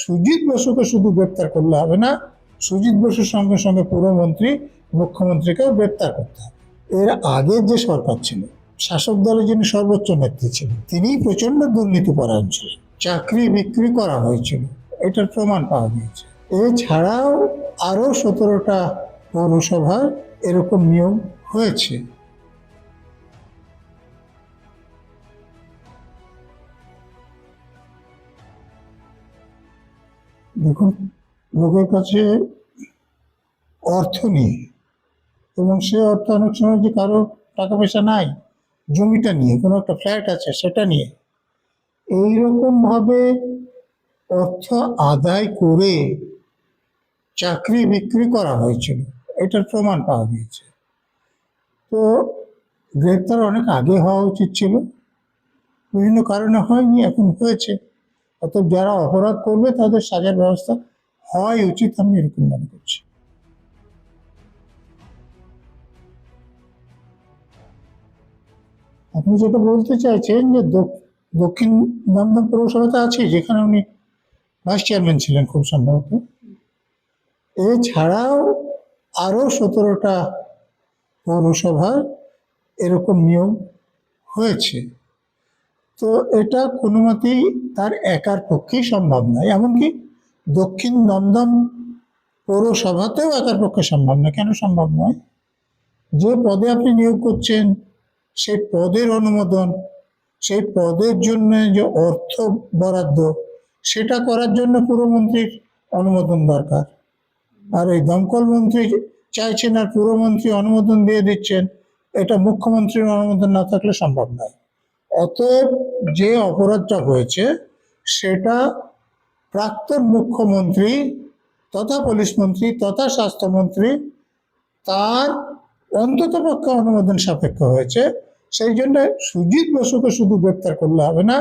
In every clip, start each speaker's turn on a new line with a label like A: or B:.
A: সুজিত বসুকে শুধু গ্রেপ্তার করলে হবে না, সুজিত বসুর সঙ্গে সঙ্গে পুরমন্ত্রী মুখ্যমন্ত্রীকেও গ্রেপ্তার করতে হবে। এর আগের যে সরকার ছিল, শাসক দলের যিনি সর্বোচ্চ নেত্রী ছিলেন, তিনি প্রচন্ড দুর্নীতিপরায়ণ ছিলেন, চাকরি বিক্রি করা হয়েছিল, এটার প্রমাণ পাওয়া গিয়েছে। এছাড়াও আরো 17টা পৌরসভার এরকম নিয়ম হয়েছে। দেখুন, লোকের কাছে অর্থ নেই, এবং সে অর্থ অনেক সময় যে কারো টাকা পয়সা নাই, জমিটা নিয়ে, কোনো একটা ফ্ল্যাট আছে সেটা নিয়ে এইরকম ভাবে অর্থ আদায় করে চাকরি বিক্রি করা হয়েছিল, এটার প্রমাণ পাওয়া গিয়েছে। তো গ্রেপ্তার অনেক আগে হওয়া উচিত ছিল, বিভিন্ন কারণে হয়নি, এখন হয়েছে। অর্থাৎ যারা অপরাধ করবে তাদের সাজার ব্যবস্থা হওয়াই উচিত, আমি এরকম মনে করছি। আপনি যেটা বলতে চাইছেন যে দক্ষিণ দমদম পৌরসভাতে আছে, যেখানে উনি ভাইস চেয়ারম্যান ছিলেন খুব সম্ভবত, এছাড়াও আরো 17টা পৌরসভার এরকম নিয়ম হয়েছে। তো এটা কোনো মতেই তার একার পক্ষেই সম্ভব নয়, এমনকি দক্ষিণ দমদম পৌরসভাতেও একার পক্ষে সম্ভব নয়। কেন সম্ভব নয়? যে পদে আপনি নিয়োগ করছেন সেই পদের অনুমোদন, সেই পদের জন্য যে অর্থ বরাদ্দ, সেটা করার জন্য পুরমন্ত্রীর অনুমোদন দরকার। আর এই দমকল মন্ত্রী চাইছেন আর পুরমন্ত্রী অনুমোদন দিয়ে দিচ্ছেন, এটা মুখ্যমন্ত্রীর অনুমোদন না থাকলে সম্ভব নয়। অতএব যে অপরাধটা হয়েছে সেটা প্রাক্তন মুখ্যমন্ত্রী তথা পুলিশ মন্ত্রী তথা স্বাস্থ্যমন্ত্রী তার অন্তত পক্ষে অনুমোদন সাপেক্ষ হয়েছে। সেই জন্য সুজিত বসুকে শুধু গ্রেপ্তার করলে হবে না,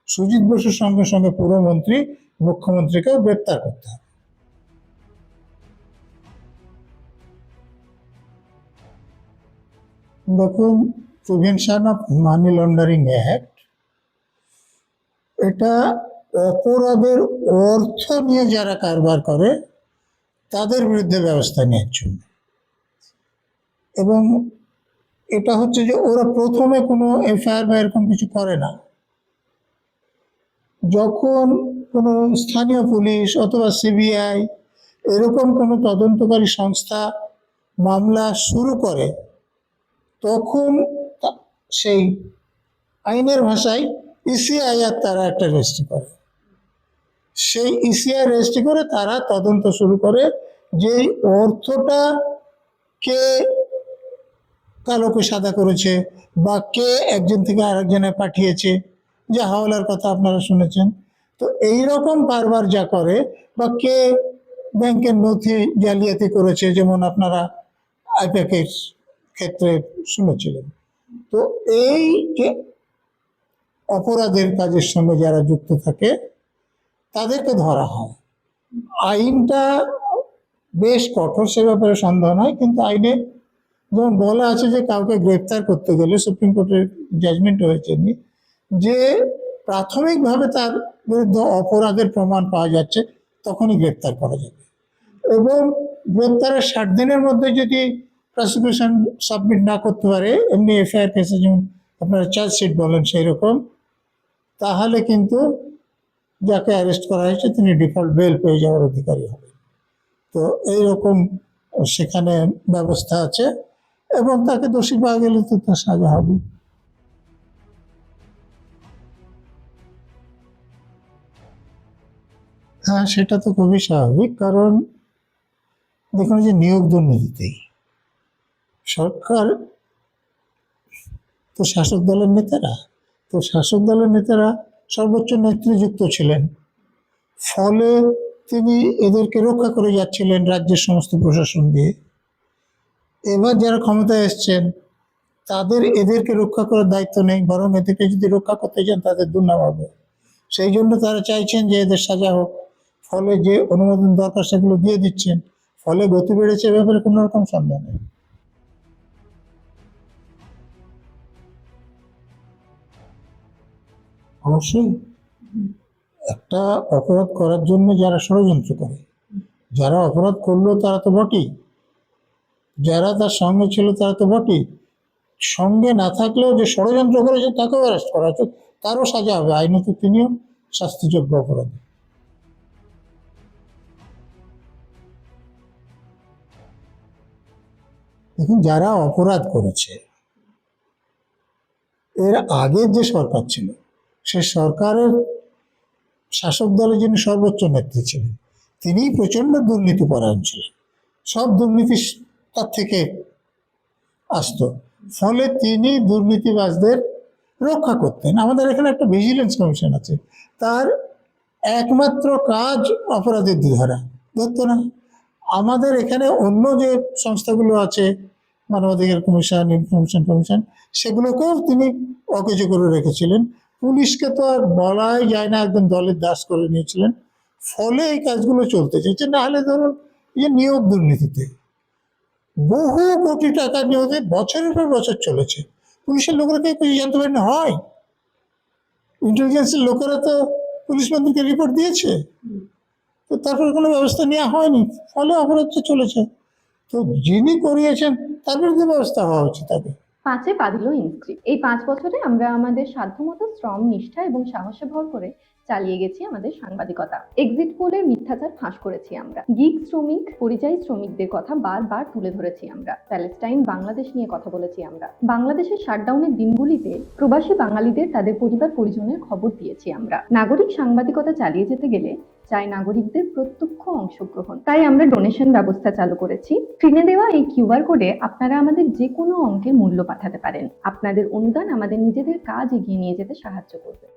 A: সুজিত বসুর সঙ্গে সঙ্গে পুরমন্ত্রী মুখ্যমন্ত্রীকেও গ্রেপ্তার করতে হবে। দেখুন, prevention of money laundering act, এটা অপরাধের অর্থ নিয়ে যারা কারবার করে তাদের বিরুদ্ধে ব্যবস্থা নেওয়ার জন্য। এবং এটা হচ্ছে যে ওরা প্রথমে কোনো এফআইআর বা এরকম কিছু করে না। যখন কোনো স্থানীয় পুলিশ অথবা সিবিআই এরকম কোনো তদন্তকারী সংস্থা মামলা শুরু করে, তখন সেই আইনের ভাষায় ইসিআইআর তারা একটা রেজিস্ট্রি করে। সেই ইসিআই রেজিস্ট্রি করে তারা তদন্ত শুরু করে যে অর্থটা কে কালোকে সাদা করেছে বা কে একজন থেকে আরেকজনে পাঠিয়েছে, যে হাওলার কথা আপনারা শুনেছেন। তো এইরকম কারবার যা করে, বা কে ব্যাংকের নথি জালিয়াতি করেছে, যেমন আপনারা আইপ্যাকের ক্ষেত্রে শুনেছিলেন। তো এই যে অপরাধের কাজের সঙ্গে যারা যুক্ত থাকে তাদেরকে ধরা হয়। আইনটা বেশ কঠোর, সে ব্যাপারে সন্দেহ নয়, কিন্তু আইনে যেমন বলা আছে যে কাউকে গ্রেপ্তার করতে গেলে, সুপ্রিম কোর্টের জাজমেন্ট হয়েছে যে প্রাথমিকভাবে তার বিরুদ্ধে অপরাধের প্রমাণ পাওয়া যাচ্ছে তখনই গ্রেপ্তার করা যাবে, এবং গ্রেপ্তারের 60 দিনের মধ্যে যদি প্রসিকিউশন সাবমিট না করতে পারে, এমনি এফআইআর কেসে যেমন আপনারা চার্জশিট বলেন সেই রকম, তাহলে কিন্তু যাকে অ্যারেস্ট করা হয়েছে তিনি ডিফল্ট বেল পেয়ে যাওয়ার অধিকারী হবে। তো এইরকম সেখানে ব্যবস্থা আছে, এবং তাকে দোষী পাওয়া গেলে তো তার সাজা হবে। হ্যাঁ, সেটা তো খুবই স্বাভাবিক, কারণ দেখুন যে নিয়োগ দুর্নীতিতেই সরকার তো শাসক দলের নেতারা, তো শাসক দলের নেতারা সর্বোচ্চ নেতৃযুক্ত ছিলেন, ফলে তিনি এদেরকে রক্ষা করে যাচ্ছিলেন রাজ্যের সমস্ত প্রশাসন দিয়ে। এবার যারা ক্ষমতায় এসছেন তাদের এদেরকে রক্ষা করার দায়িত্ব নেই, বরং এদেরকে যদি রক্ষা করতে চান তাদের দুর্নাম হবে। সেই জন্য তারা চাইছেন যে এদের সাজা হোক, ফলে যে অনুমোদন দরকার সেগুলো দিয়ে দিচ্ছেন, ফলে গতি বেড়েছে, এ ব্যাপারে কোনো রকম সন্দেহ নেই। অবশ্যই একটা অপরাধ করার জন্য যারা ষড়যন্ত্র করে, যারা অপরাধ করলো তারা তো বটেই, যারা তার সঙ্গে ছিল তারা তো বটেই, সঙ্গে না থাকলেও যে ষড়যন্ত্র করেছে তাকেও অ্যারেস্ট করা হচ্ছে, তারও সাজা হবে, আইনত তিনিও শাস্তিযোগ্য অপরাধী। দেখুন, যারা অপরাধ করেছে, এর আগের যে সরকার ছিল সে সরকারের শাসক দলের যিনি সর্বোচ্চ নেত্রী ছিলেন তিনিই প্রচন্ড দুর্নীতিপরায়ণ ছিলেন, সব দুর্নীতি তার থেকে আসতো, ফলে তিনি দুর্নীতিবাজদের রক্ষা করতেন। আমাদের এখানে একটা ভিজিলেন্স কমিশন আছে, তার একমাত্র কাজ অপরাধীদের ধরা, ধরতো না। আমাদের এখানে অন্য যে সংস্থাগুলো আছে, মানবাধিকার কমিশন, ইনফরমেশন কমিশন, সেগুলোকেও তিনি অকেজো করে রেখেছিলেন। পুলিশকে তো আর বলাই যায় না, একদম দলের দাস করে নিয়েছিলেন, ফলে এই কাজগুলো চলতে চাইছে। না হলে ধরুন যে নিয়োগ দুর্নীতিতে বহু কোটি টাকা নিয়োগে বছরের পর বছর চলেছে, পুলিশের লোকেরা কিছু জানতে পারেন হয়, ইন্টেলিজেন্সের লোকেরা তো পুলিশ মন্ত্রীকে রিপোর্ট দিয়েছে, তো তারপর কোনো ব্যবস্থা নেওয়া হয়নি, ফলে অপরাধটা চলেছে। তো যিনি করিয়েছেন তার বিরুদ্ধে ব্যবস্থা হওয়া উচিত তাকে।
B: 5-এ পা দিল ইনস্ক্রিপ্ট। এই 5 বছরে আমরা আমাদের সাধ্যমতো শ্রম, নিষ্ঠা এবং সাহসে ভর করে চালিয়ে গেছি আমাদের সাংবাদিকতা। এক্সিট পোলের মিথ্যাচার ফাঁস করেছি আমরা, গিগ শ্রমিক, পরিযায়ী শ্রমিকদের কথা বারবার তুলে ধরেছি আমরা, প্যালেস্টাইন, বাংলাদেশ নিয়ে কথা বলেছি আমরা, বাংলাদেশের শাটডাউনের দিনগুলিতে প্রবাসী বাঙালিদের তাদের পরিবার পরিজনের খবর দিয়েছি আমরা। নাগরিক সাংবাদিকতা চালিয়ে যেতে গেলে চাই নাগরিকদের প্রত্যক্ষ অংশগ্রহণ, তাই আমরা ডোনেশন ব্যবস্থা চালু করেছি। স্ক্রিনে দেওয়া এই কিউআর কোডে আপনারা আমাদের যে কোনো অঙ্কের মূল্য পাঠাতে পারেন। আপনাদের অনুদান আমাদের নিজেদের কাজ এগিয়ে নিয়ে যেতে সাহায্য করবে।